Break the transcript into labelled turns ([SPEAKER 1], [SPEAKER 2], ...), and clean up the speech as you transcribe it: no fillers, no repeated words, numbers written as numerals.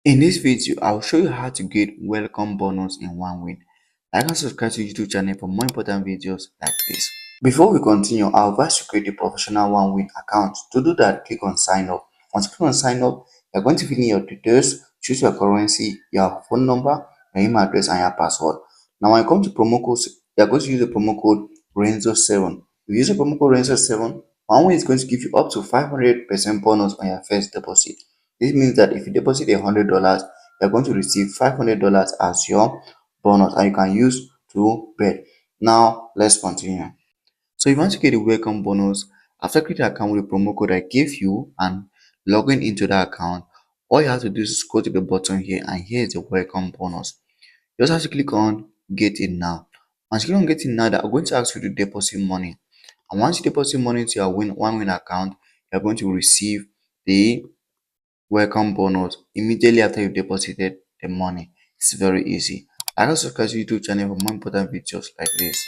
[SPEAKER 1] In this video, I'll show you how to get welcome bonus in one win. Like and subscribe to YouTube channel for more important videos like this. Before we continue, I'll advise you to create a professional one win account. To do that, click on sign up. Once you click on sign up, you're going to fill in your details, choose your currency, your phone number, your email address, and your password. Now, when you come to promo codes, you're going to use the promo code Renzo7. If you use the promo code Renzo7, one win is going to give you up to 500% bonus on your first deposit. This means that if you deposit $100, you're going to receive $500 as your bonus, and you can use to bet. Now, let's continue. So if you want to get a welcome bonus, after creating an account with the promo code I gave you and logging into that account, all you have to do is go to the button here, and here is the welcome bonus. You just have to click on get it now. Once you click on get it now, they're going to ask you to deposit money. And once you deposit money to your one win account, you're going to receive the welcome bonus immediately after you deposited the money. It's very easy. I also subscribe to YouTube channel for more important videos like this.